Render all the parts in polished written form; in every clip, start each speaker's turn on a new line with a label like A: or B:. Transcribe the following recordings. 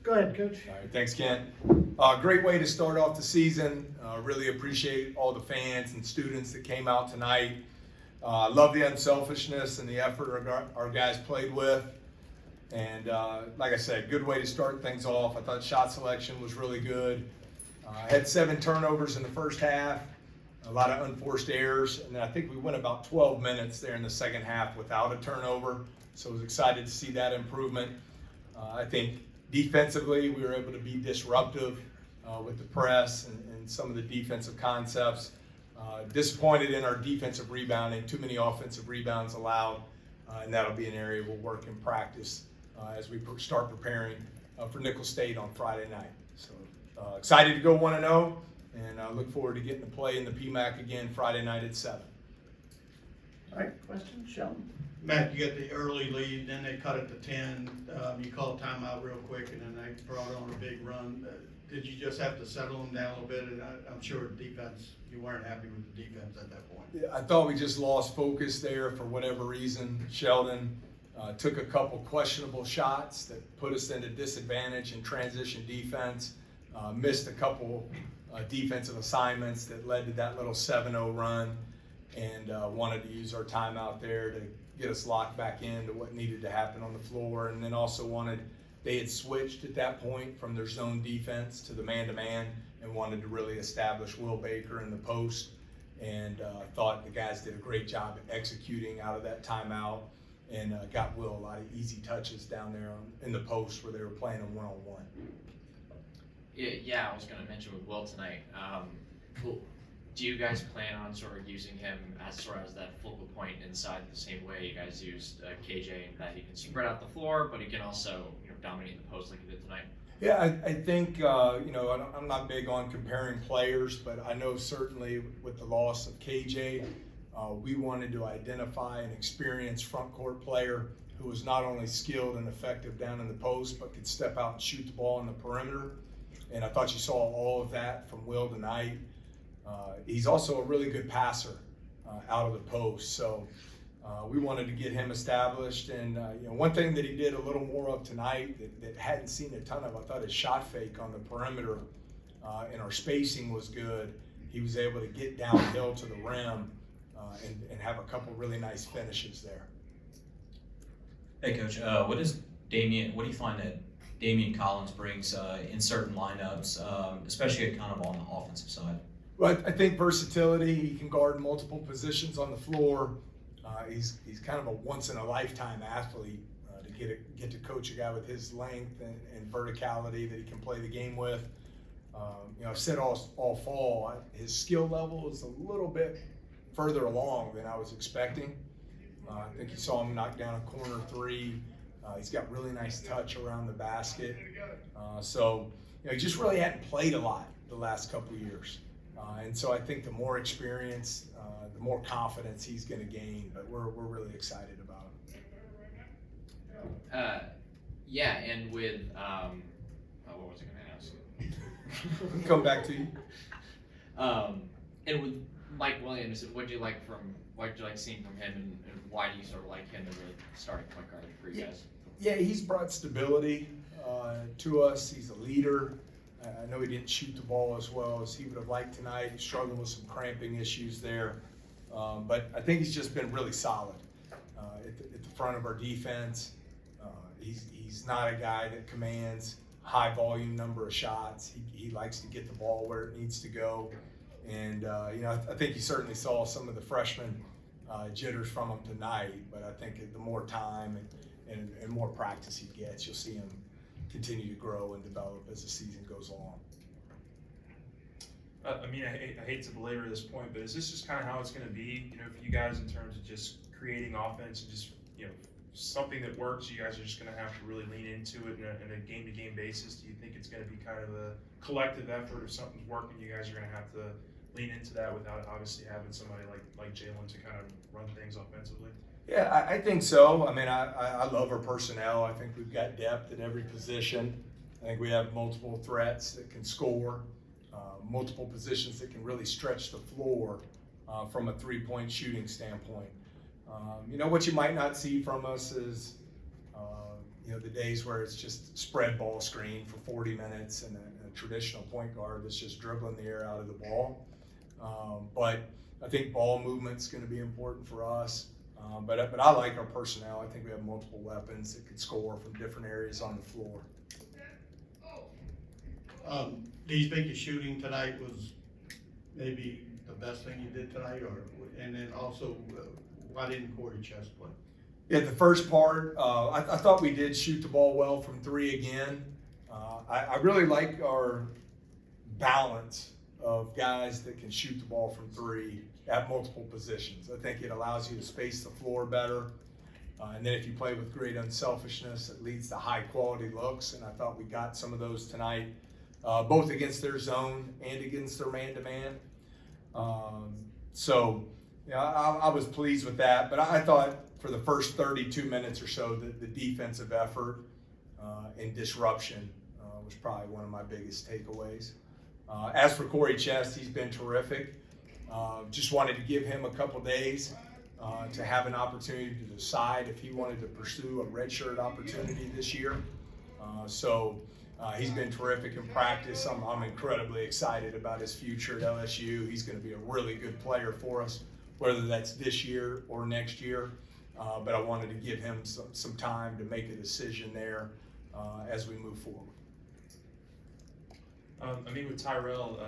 A: Go ahead, Coach.
B: All right, thanks, Kent. Great way to start off the season. Really appreciate all the fans and students that came out tonight. Love the unselfishness and the effort our guys played with. And like I said, good way to start things off. I thought shot selection was really good. Had 7 turnovers in the first half, a lot of unforced errors, and I think we went about 12 minutes there in the second half without a turnover. So I was excited to see that improvement. I think defensively, we were able to be disruptive with the press and some of the defensive concepts. Disappointed in our defensive rebounding, too many offensive rebounds allowed, and that'll be an area we'll work in practice as we start preparing for Nicholls State on Friday night. So excited to go 1-0, and I look forward to getting to play in the PMAC again Friday night at 7.
A: All right, question, Sheldon.
C: Matt, you got the early lead, then they cut it to 10. You called timeout real quick, and then they brought on a big run. Did you just have to settle them down a little bit? And I'm sure defense, you weren't happy with the defense at that point.
B: Yeah, I thought we just lost focus there for whatever reason. Sheldon took a couple questionable shots that put us into disadvantage in transition defense. Missed a couple defensive assignments that led to that little 7-0 run, and wanted to use our timeout there to get us locked back into what needed to happen on the floor. And then also they had switched at that point from their zone defense to the man-to-man and wanted to really establish Will Baker in the post, and thought the guys did a great job at executing out of that timeout, and got Will a lot of easy touches down there in the post where they were playing him one-on-one.
D: Yeah, I was going to mention with Will tonight. Do you guys plan on sort of using him as sort of as that focal point inside the same way you guys used KJ, in that he can spread out the floor, but he can also dominate the post like he did tonight?
B: Yeah, I think I'm not big on comparing players, but I know certainly with the loss of KJ, we wanted to identify an experienced front court player who was not only skilled and effective down in the post, but could step out and shoot the ball on the perimeter. And I thought you saw all of that from Will tonight. He's also a really good passer out of the post, so we wanted to get him established. And one thing that he did a little more of tonight that hadn't seen a ton of, I thought his shot fake on the perimeter and our spacing was good. He was able to get downhill to the rim and have a couple really nice finishes there.
E: Hey, Coach, what do you find that Damian Collins brings in certain lineups, especially kind of on the offensive side?
B: Well, I think versatility. He can guard multiple positions on the floor. He's kind of a once-in-a-lifetime athlete to get to coach a guy with his length and verticality that he can play the game with. I've said all fall, his skill level is a little bit further along than I was expecting. I think you saw him knock down a corner 3. He's got really nice touch around the basket. He just really hadn't played a lot the last couple of years. And so I think the more experience, the more confidence he's going to gain. But we're really excited about him.
D: Yeah, and with what was I going to ask?
B: Come back to you.
D: And with Mike Williams, what did you like seeing from him, and why do you sort of like him as a starting point guard for you guys?
B: Yeah, he's brought stability to us. He's a leader. I know he didn't shoot the ball as well as he would have liked tonight. He's struggling with some cramping issues there. But I think he's just been really solid at the front of our defense. He's not a guy that commands high volume number of shots. He likes to get the ball where it needs to go. And, I think you certainly saw some of the freshman jitters from him tonight. But I think the more time and more practice he gets, you'll see him continue to grow and develop as the season goes on.
F: I hate to belabor this point, but is this just kind of how it's going to be, for you guys in terms of just creating offense and just, something that works? You guys are just going to have to really lean into it in a game-to-game basis. Do you think it's going to be kind of a collective effort? If something's working, you guys are going to have to lean into that without obviously having somebody like Jalen to kind of run things offensively?
B: Yeah, I think so. I love our personnel. I think we've got depth at every position. I think we have multiple threats that can score, multiple positions that can really stretch the floor from a three-point shooting standpoint. What you might not see from us is, the days where it's just spread ball screen for 40 minutes and a traditional point guard that's just dribbling the air out of the ball. But I think ball movement's going to be important for us. But I like our personnel. I think we have multiple weapons that can score from different areas on the floor.
C: Do you think the shooting tonight was maybe the best thing you did tonight, and then also, why didn't Corey Chest play?
B: Yeah, the first part, I thought we did shoot the ball well from three again. I really like our balance of guys that can shoot the ball from three at multiple positions. I think it allows you to space the floor better. And then if you play with great unselfishness, it leads to high quality looks. And I thought we got some of those tonight, both against their zone and against their man-to-man. So I was pleased with that. But I thought for the first 32 minutes or so, the defensive effort and disruption was probably one of my biggest takeaways. As for Corey Chest, he's been terrific. Just wanted to give him a couple days to have an opportunity to decide if he wanted to pursue a redshirt opportunity this year. So he's been terrific in practice. I'm incredibly excited about his future at LSU. He's going to be a really good player for us, whether that's this year or next year. But I wanted to give him some time to make a decision there as we move forward.
F: With Tyrell,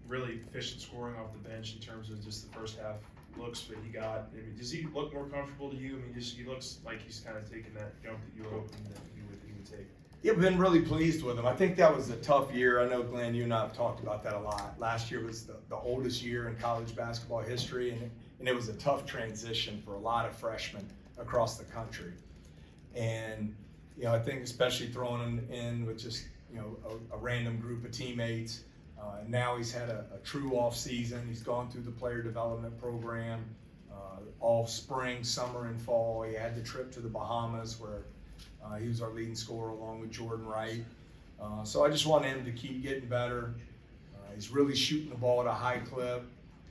F: really efficient scoring off the bench in terms of just the first half looks that he got. Does he look more comfortable to you? He looks like he's kind of taking that jump that you were hoping that he would take.
B: Yeah, I've been really pleased with him. I think that was a tough year. I know, Glenn, you and I have talked about that a lot. Last year was the oldest year in college basketball history, and it was a tough transition for a lot of freshmen across the country. And, I think especially throwing him in with just, a random group of teammates. Now he's had a true off season. He's gone through the player development program all spring, summer, and fall. He had the trip to the Bahamas where he was our leading scorer along with Jordan Wright. So I just want him to keep getting better. He's really shooting the ball at a high clip.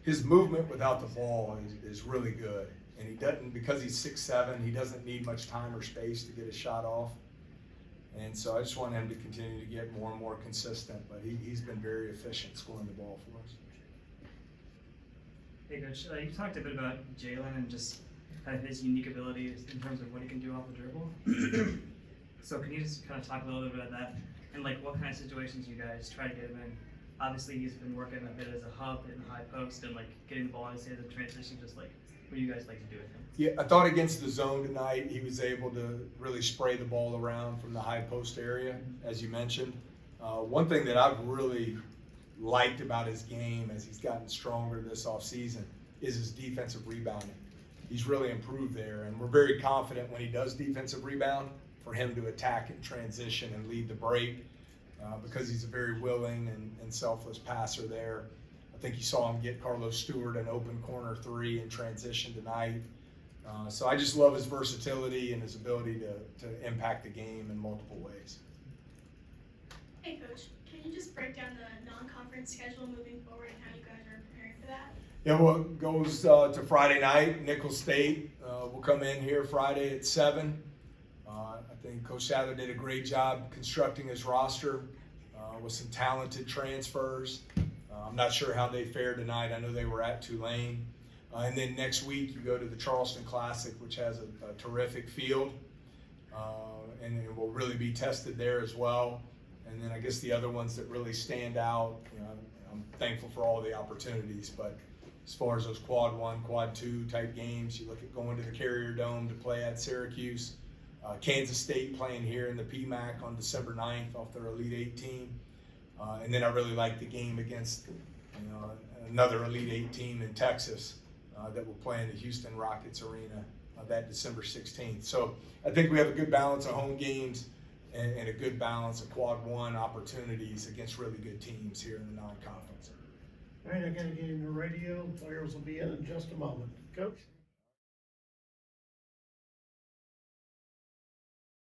B: His movement without the ball is really good. And he doesn't, because he's 6'7", he doesn't need much time or space to get a shot off. And so I just want him to continue to get more and more consistent, but he's been very efficient scoring the ball for us.
G: Hey Coach, you talked a bit about Jalen and just kind of his unique abilities in terms of what he can do off the dribble. So can you just kind of talk a little bit about that and what kind of situations you guys try to get him in? Obviously he's been working a bit as a hub in the high post and getting the ball in his hands and transition, just what do you guys like to do with him?
B: Yeah, I thought against the zone tonight, he was able to really spray the ball around from the high post area, as you mentioned. One thing that I've really liked about his game as he's gotten stronger this offseason is his defensive rebounding. He's really improved there, and we're very confident when he does defensive rebound for him to attack in transition and lead the break because he's a very willing and selfless passer there. I think you saw him get Carlos Stewart an open corner three in transition tonight. So I just love his versatility and his ability to impact the game in multiple ways.
H: Hey Coach, can you just break down the non-conference schedule moving forward and how you guys are preparing for that?
B: Yeah, well, it goes to Friday night. Nicholls State will come in here Friday at 7. I think Coach Sadler did a great job constructing his roster with some talented transfers. I'm not sure how they fared tonight. I know they were at Tulane. And then next week you go to the Charleston Classic, which has a terrific field, and it will really be tested there as well. And then I guess the other ones that really stand out, I'm thankful for all the opportunities, but as far as those quad 1, quad 2 type games, you look at going to the Carrier Dome to play at Syracuse, Kansas State playing here in the PMAC on December 9th off their Elite 8 team. And then I really like the game against another Elite 8 team in Texas that will play in the Houston Rockets Arena that December 16th. So I think we have a good balance of home games and a good balance of quad 1 opportunities against really good teams here in the non-conference.
A: All right, I gotta get in the radio. Players will be in just a moment. Coach?